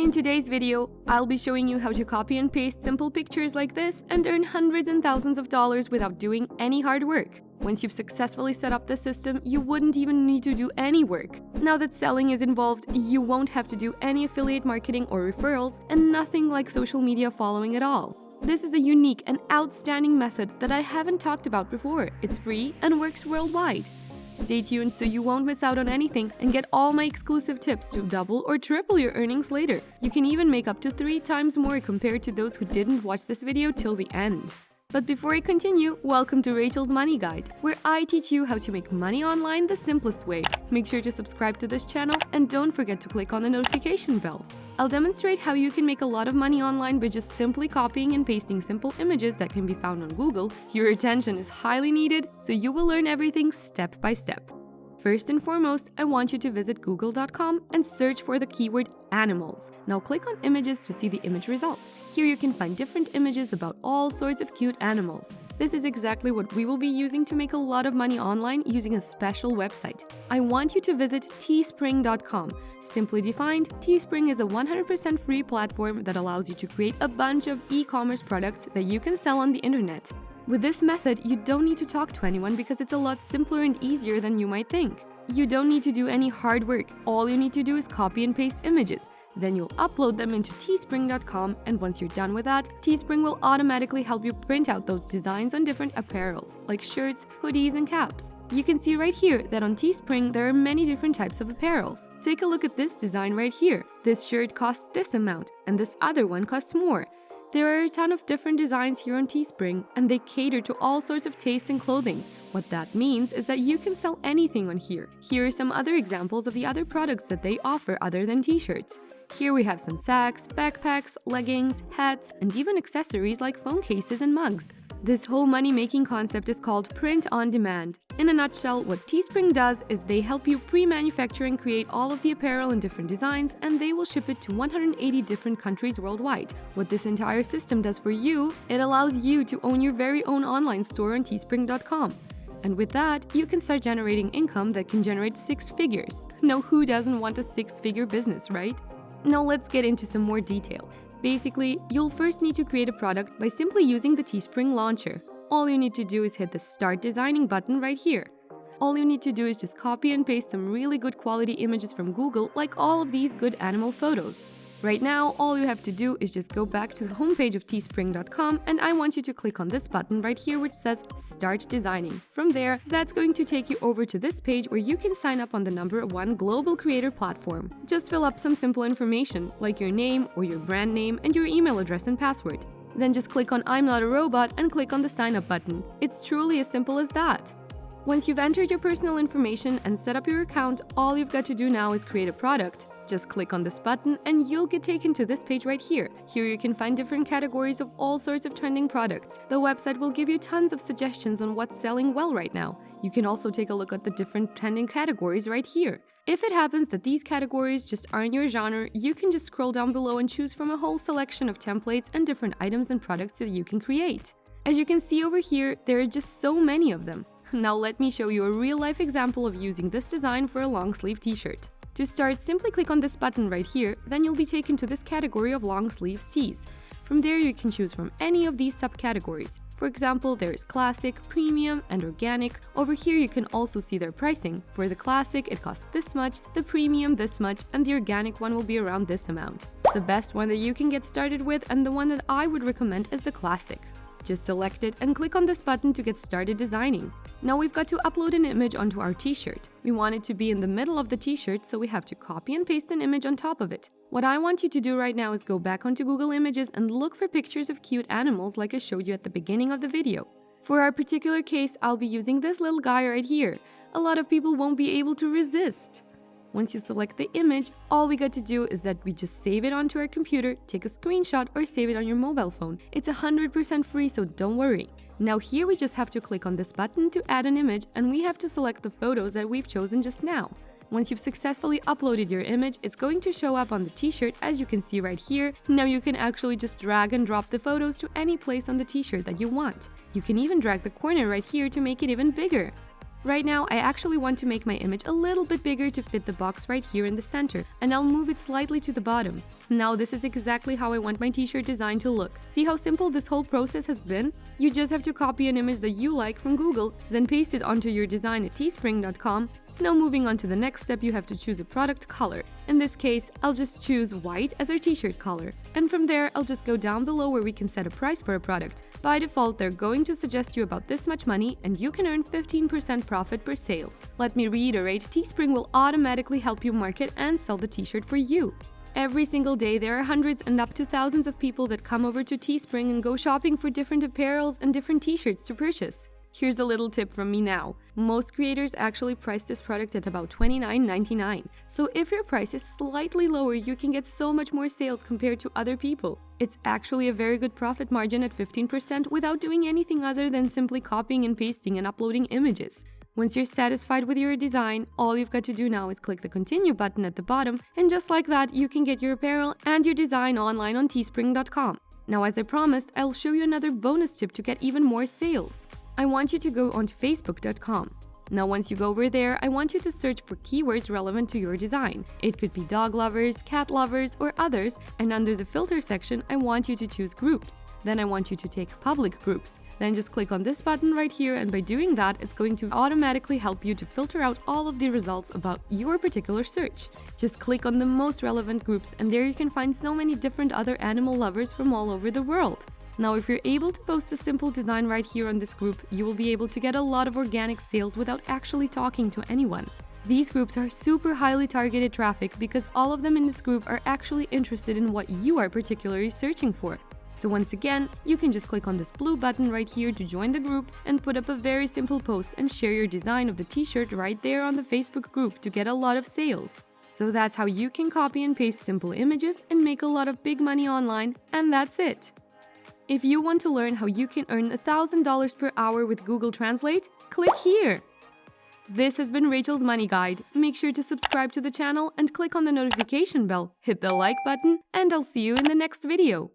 In today's video, I'll be showing you how to copy and paste simple pictures like this and earn hundreds and thousands of dollars without doing any hard work. Once you've successfully set up the system, you wouldn't even need to do any work. Now that selling is involved, you won't have to do any affiliate marketing or referrals and nothing like social media following at all. This is a unique and outstanding method that I haven't talked about before. It's free and works worldwide. Stay tuned so you won't miss out on anything and get all my exclusive tips to double or triple your earnings later. You can even make up to 3 times more compared to those who didn't watch this video till the end. But before I continue, welcome to Rachel's Money Guide, where I teach you how to make money online the simplest way. Make sure to subscribe to this channel and don't forget to click on the notification bell. I'll demonstrate how you can make a lot of money online by just simply copying and pasting simple images that can be found on Google. Your attention is highly needed, so you will learn everything step by step. First and foremost, I want you to visit google.com and search for the keyword animals. Now click on images to see the image results. Here you can find different images about all sorts of cute animals. This is exactly what we will be using to make a lot of money online using a special website. I want you to visit teespring.com. Simply defined, Teespring is a 100% free platform that allows you to create a bunch of e-commerce products that you can sell on the internet. With this method, you don't need to talk to anyone because it's a lot simpler and easier than you might think. You don't need to do any hard work. All you need to do is copy and paste images. Then you'll upload them into teespring.com, and once you're done with that, Teespring will automatically help you print out those designs on different apparels, like shirts, hoodies, and caps. You can see right here that on Teespring there are many different types of apparels. Take a look at this design right here. This shirt costs this amount, and this other one costs more. There are a ton of different designs here on Teespring, and they cater to all sorts of tastes in clothing. What that means is that you can sell anything on here. Here are some other examples of the other products that they offer other than t-shirts. Here we have some sacks, backpacks, leggings, hats, and even accessories like phone cases and mugs. This whole money-making concept is called print on demand. In a nutshell, what Teespring does is they help you pre-manufacture and create all of the apparel in different designs, and they will ship it to 180 different countries worldwide. What this entire system does for you, it allows you to own your very own online store on teespring.com. And with that, you can start generating income that can generate 6 figures. Now, who doesn't want a 6-figure business, right? Now let's get into some more detail. Basically, you'll first need to create a product by simply using the Teespring launcher. All you need to do is hit the Start Designing button right here. All you need to do is just copy and paste some really good quality images from Google, like all of these good animal photos. Right now, all you have to do is just go back to the homepage of teespring.com, and I want you to click on this button right here which says Start Designing. From there, that's going to take you over to this page where you can sign up on the #1 global creator platform. Just fill up some simple information like your name or your brand name and your email address and password. Then just click on I'm not a robot and click on the sign up button. It's truly as simple as that. Once you've entered your personal information and set up your account, all you've got to do now is create a product. Just click on this button and you'll get taken to this page right here. Here you can find different categories of all sorts of trending products. The website will give you tons of suggestions on what's selling well right now. You can also take a look at the different trending categories right here. If it happens that these categories just aren't your genre, you can just scroll down below and choose from a whole selection of templates and different items and products that you can create. As you can see over here, there are just so many of them. Now let me show you a real-life example of using this design for a long-sleeve t-shirt. To start, simply click on this button right here, then you'll be taken to this category of long sleeves tees. From there, you can choose from any of these subcategories. For example, there is classic, premium, and organic. Over here, you can also see their pricing. For the classic, it costs this much, the premium this much, and the organic one will be around this amount. The best one that you can get started with, and the one that I would recommend, is the classic. Just select it and click on this button to get started designing. Now we've got to upload an image onto our t-shirt. We want it to be in the middle of the t-shirt, so we have to copy and paste an image on top of it. What I want you to do right now is go back onto Google Images and look for pictures of cute animals like I showed you at the beginning of the video. For our particular case, I'll be using this little guy right here. A lot of people won't be able to resist. Once you select the image, all we got to do is that we just save it onto our computer, take a screenshot, or save it on your mobile phone. It's 100% free, so don't worry. Now here we just have to click on this button to add an image, and we have to select the photos that we've chosen just now. Once you've successfully uploaded your image, it's going to show up on the t-shirt as you can see right here. Now you can actually just drag and drop the photos to any place on the t-shirt that you want. You can even drag the corner right here to make it even bigger. Right now, I actually want to make my image a little bit bigger to fit the box right here in the center, and I'll move it slightly to the bottom. Now this is exactly how I want my t-shirt design to look. See how simple this whole process has been? You just have to copy an image that you like from Google, then paste it onto your design at teespring.com. Now moving on to the next step, you have to choose a product color. In this case, I'll just choose white as our t-shirt color. And from there, I'll just go down below where we can set a price for a product. By default, they're going to suggest you about this much money, and you can earn 15% profit per sale. Let me reiterate, Teespring will automatically help you market and sell the t-shirt for you. Every single day, there are hundreds and up to thousands of people that come over to Teespring and go shopping for different apparels and different t-shirts to purchase. Here's a little tip from me now. Most creators actually price this product at about $29.99. So if your price is slightly lower, you can get so much more sales compared to other people. It's actually a very good profit margin at 15% without doing anything other than simply copying and pasting and uploading images. Once you're satisfied with your design, all you've got to do now is click the continue button at the bottom, and just like that, you can get your apparel and your design online on teespring.com. Now, as I promised, I'll show you another bonus tip to get even more sales. I want you to go onto facebook.com. Now, once you go over there, I want you to search for keywords relevant to your design. It could be dog lovers, cat lovers, or others, and under the filter section, I want you to choose groups. Then I want you to take public groups. Then just click on this button right here, and by doing that, it's going to automatically help you to filter out all of the results about your particular search. Just click on the most relevant groups, and there you can find so many different other animal lovers from all over the world. Now, if you're able to post a simple design right here on this group, you will be able to get a lot of organic sales without actually talking to anyone. These groups are super highly targeted traffic because all of them in this group are actually interested in what you are particularly searching for. So once again, you can just click on this blue button right here to join the group and put up a very simple post and share your design of the t-shirt right there on the Facebook group to get a lot of sales. So that's how you can copy and paste simple images and make a lot of big money online, and that's it. If you want to learn how you can earn $1,000 per hour with Google Translate, click here. This has been Rachel's Money Guide. Make sure to subscribe to the channel and click on the notification bell, hit the like button, and I'll see you in the next video.